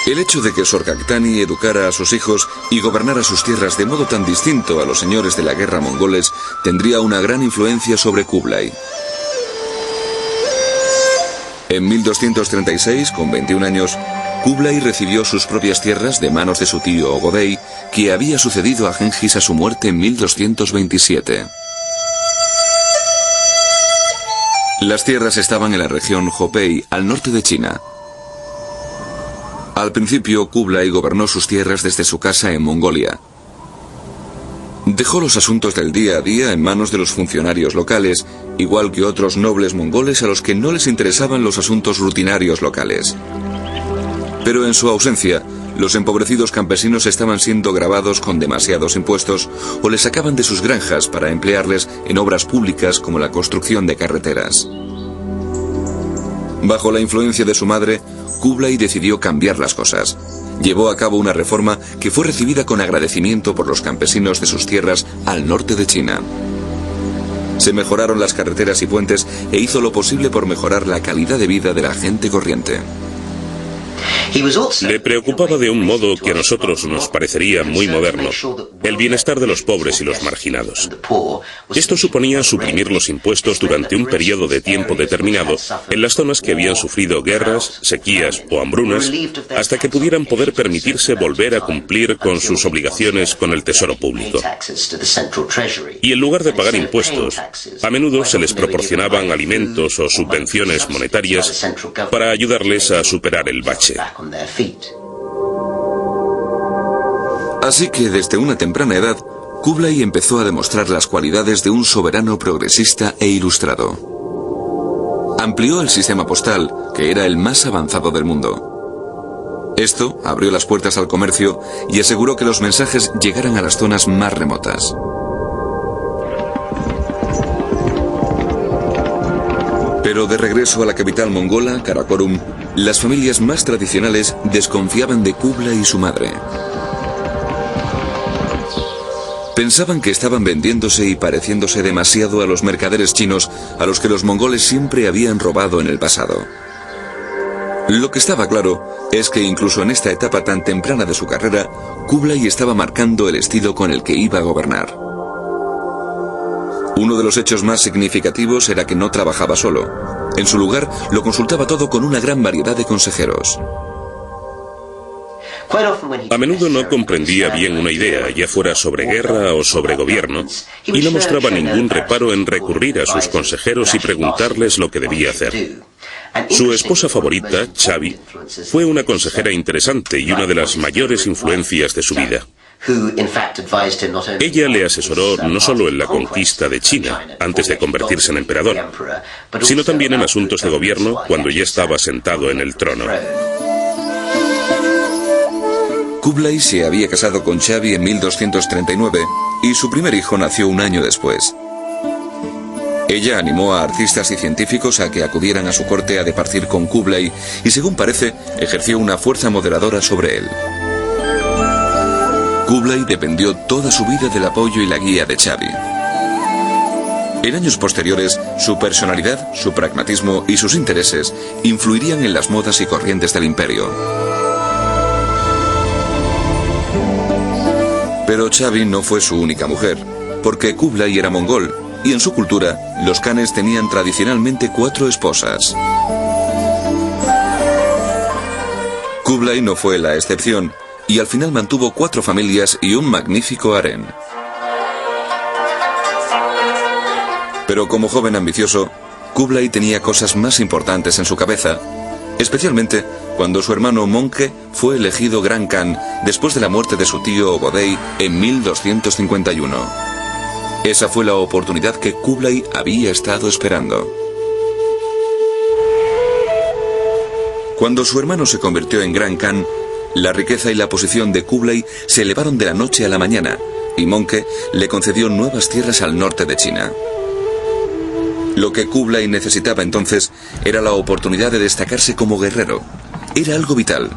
El hecho de que Sorcaktani educara a sus hijos y gobernara sus tierras de modo tan distinto a los señores de la guerra mongoles tendría una gran influencia sobre Kublai. En 1236, con 21 años, Kublai recibió sus propias tierras de manos de su tío Ogodei, que había sucedido a Gengis a su muerte en 1227. Las tierras estaban en la región Hopei, al norte de China. Al principio, Kublai gobernó sus tierras desde su casa en Mongolia. Dejó los asuntos del día a día en manos de los funcionarios locales, igual que otros nobles mongoles a los que no les interesaban los asuntos rutinarios locales. Pero en su ausencia, los empobrecidos campesinos estaban siendo gravados con demasiados impuestos o les sacaban de sus granjas para emplearles en obras públicas como la construcción de carreteras. Bajo la influencia de su madre, Kublai decidió cambiar las cosas. Llevó a cabo una reforma que fue recibida con agradecimiento por los campesinos de sus tierras al norte de China. Se mejoraron las carreteras y puentes e hizo lo posible por mejorar la calidad de vida de la gente corriente. Le preocupaba de un modo que a nosotros nos parecería muy moderno, el bienestar de los pobres y los marginados. Esto suponía suprimir los impuestos durante un periodo de tiempo determinado en las zonas que habían sufrido guerras, sequías o hambrunas, hasta que pudieran poder permitirse volver a cumplir con sus obligaciones con el tesoro público. Y en lugar de pagar impuestos, a menudo se les proporcionaban alimentos o subvenciones monetarias para ayudarles a superar el bache. Así que desde una temprana edad, Kublai empezó a demostrar las cualidades de un soberano progresista e ilustrado. Amplió el sistema postal, que era el más avanzado del mundo. Esto abrió las puertas al comercio y aseguró que los mensajes llegaran a las zonas más remotas. Pero de regreso a la capital mongola, Karakorum, las familias más tradicionales desconfiaban de Kublai y su madre. Pensaban que estaban vendiéndose y pareciéndose demasiado a los mercaderes chinos a los que los mongoles siempre habían robado en el pasado. Lo que estaba claro es que incluso en esta etapa tan temprana de su carrera, Kublai estaba marcando el estilo con el que iba a gobernar. Uno de los hechos más significativos era que no trabajaba solo. En su lugar, lo consultaba todo con una gran variedad de consejeros. A menudo no comprendía bien una idea, ya fuera sobre guerra o sobre gobierno, y no mostraba ningún reparo en recurrir a sus consejeros y preguntarles lo que debía hacer. Su esposa favorita, Chabi, fue una consejera interesante y una de las mayores influencias de su vida. Ella le asesoró no solo en la conquista de China, antes de convertirse en emperador, sino también en asuntos de gobierno cuando ya estaba sentado en el trono. Kublai se había casado con Chabi en 1239 y su primer hijo nació un año después. Ella animó a artistas y científicos a que acudieran a su corte a departir con Kublai y, según parece, ejerció una fuerza moderadora sobre él. Kublai dependió toda su vida del apoyo y la guía de Chabi. En años posteriores, su personalidad, su pragmatismo y sus intereses influirían en las modas y corrientes del imperio. Pero Chabi no fue su única mujer, porque Kublai era mongol, y en su cultura, los khanes tenían tradicionalmente 4 esposas. Kublai no fue la excepción, y al final mantuvo 4 familias y un magnífico harén. Pero como joven ambicioso, Kublai tenía cosas más importantes en su cabeza, especialmente cuando su hermano Monke fue elegido Gran Khan después de la muerte de su tío Ogodei en 1251. Esa fue la oportunidad que Kublai había estado esperando. Cuando su hermano se convirtió en Gran Khan, la riqueza y la posición de Kublai se elevaron de la noche a la mañana, y Monke le concedió nuevas tierras al norte de China. Lo que Kublai necesitaba entonces era la oportunidad de destacarse como guerrero. Era algo vital.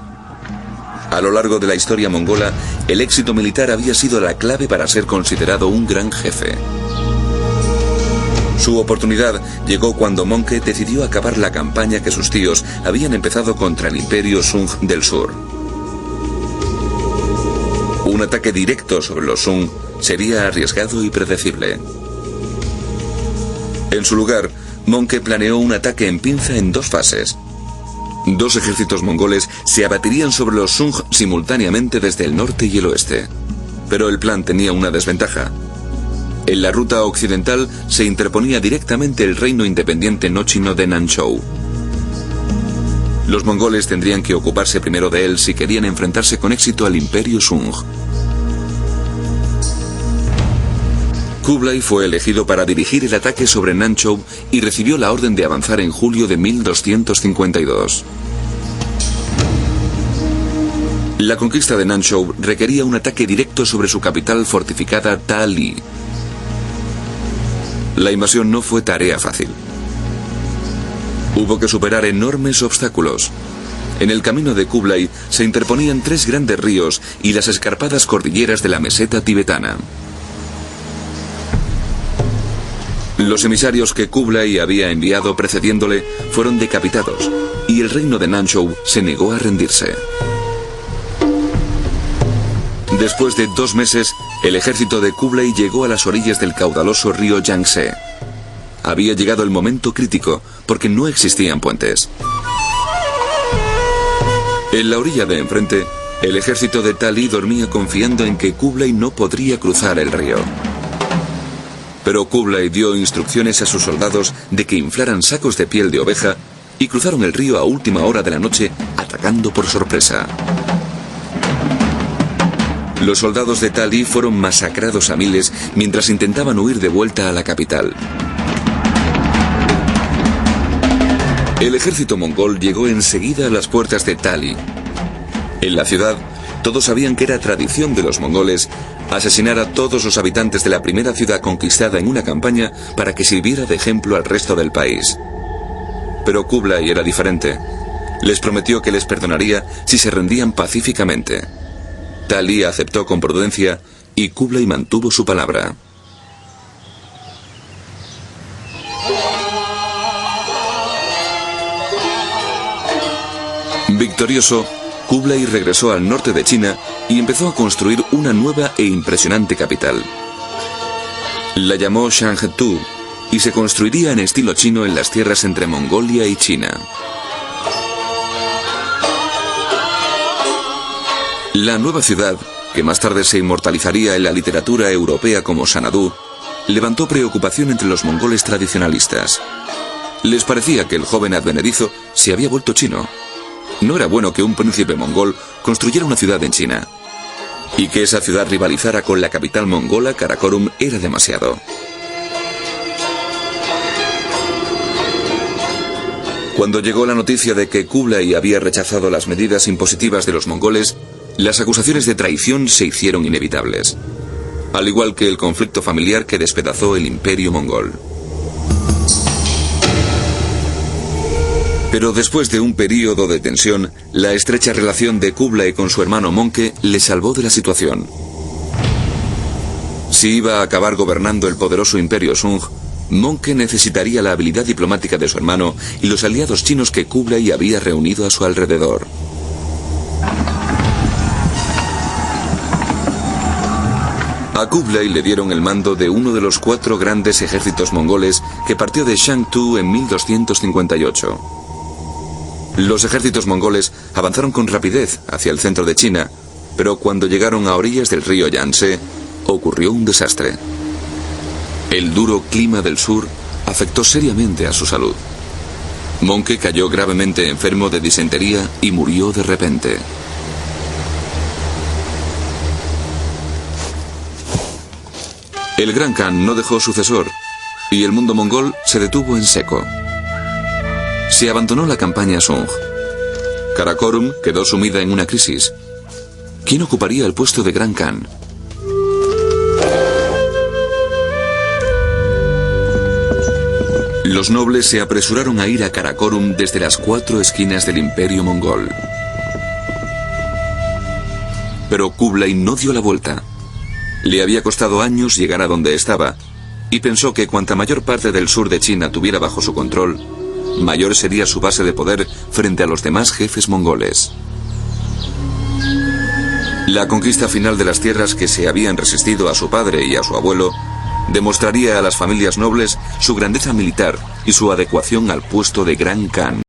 A lo largo de la historia mongola, el éxito militar había sido la clave para ser considerado un gran jefe. Su oportunidad llegó cuando Monke decidió acabar la campaña que sus tíos habían empezado contra el imperio Sung del sur. Un ataque directo sobre los Sung sería arriesgado y predecible. En su lugar, Möngke planeó un ataque en pinza en 2 fases. 2 ejércitos mongoles se abatirían sobre los Sung simultáneamente desde el norte y el oeste. Pero el plan tenía una desventaja. En la ruta occidental se interponía directamente el reino independiente no chino de Nanzhou. Los mongoles tendrían que ocuparse primero de él si querían enfrentarse con éxito al imperio Sung. Kublai fue elegido para dirigir el ataque sobre Nanzhou y recibió la orden de avanzar en julio de 1252. La conquista de Nanzhou requería un ataque directo sobre su capital fortificada Ta-Li. La invasión no fue tarea fácil. Hubo que superar enormes obstáculos. En el camino de Kublai se interponían 3 grandes ríos y las escarpadas cordilleras de la meseta tibetana. Los emisarios que Kublai había enviado precediéndole fueron decapitados y el reino de Nanzhou se negó a rendirse. Después de 2 meses, el ejército de Kublai llegó a las orillas del caudaloso río Yangtze. Había llegado el momento crítico, porque no existían puentes. En la orilla de enfrente, el ejército de Ta-Li dormía confiando en que Kublai no podría cruzar el río. Pero Kublai dio instrucciones a sus soldados de que inflaran sacos de piel de oveja y cruzaron el río a última hora de la noche, atacando por sorpresa. Los soldados de Ta-Li fueron masacrados a miles mientras intentaban huir de vuelta a la capital. El ejército mongol llegó enseguida a las puertas de Ta-Li. En la ciudad, todos sabían que era tradición de los mongoles asesinar a todos los habitantes de la primera ciudad conquistada en una campaña para que sirviera de ejemplo al resto del país. Pero Kublai era diferente. Les prometió que les perdonaría si se rendían pacíficamente. Ta-Li aceptó con prudencia y Kublai mantuvo su palabra. Victorioso, Kublai regresó al norte de China y empezó a construir una nueva e impresionante capital. La llamó Shangtu y se construiría en estilo chino en las tierras entre Mongolia y China. La nueva ciudad, que más tarde se inmortalizaría en la literatura europea como Sanadú, levantó preocupación entre los mongoles tradicionalistas. Les parecía que el joven advenedizo se había vuelto chino. No era bueno que un príncipe mongol construyera una ciudad en China. Y que esa ciudad rivalizara con la capital mongola, Karakorum, era demasiado. Cuando llegó la noticia de que Kublai había rechazado las medidas impositivas de los mongoles, las acusaciones de traición se hicieron inevitables. Al igual que el conflicto familiar que despedazó el imperio mongol. Pero después de un período de tensión, la estrecha relación de Kublai con su hermano Möngke le salvó de la situación. Si iba a acabar gobernando el poderoso imperio Sung, Möngke necesitaría la habilidad diplomática de su hermano y los aliados chinos que Kublai había reunido a su alrededor. A Kublai le dieron el mando de uno de los 4 grandes ejércitos mongoles que partió de Shangtu en 1258. Los ejércitos mongoles avanzaron con rapidez hacia el centro de China, pero cuando llegaron a orillas del río Yangtze, ocurrió un desastre. El duro clima del sur afectó seriamente a su salud. Möngke cayó gravemente enfermo de disentería y murió de repente. El Gran Khan no dejó sucesor, y el mundo mongol se detuvo en seco. Se abandonó la campaña Sung. Karakorum quedó sumida en una crisis. ¿Quién ocuparía el puesto de Gran Khan? Los nobles se apresuraron a ir a Karakorum desde las 4 esquinas del imperio mongol. Pero Kublai no dio la vuelta. Le había costado años llegar a donde estaba, y pensó que cuanta mayor parte del sur de China tuviera bajo su control, mayor sería su base de poder frente a los demás jefes mongoles. La conquista final de las tierras que se habían resistido a su padre y a su abuelo demostraría a las familias nobles su grandeza militar y su adecuación al puesto de Gran Khan.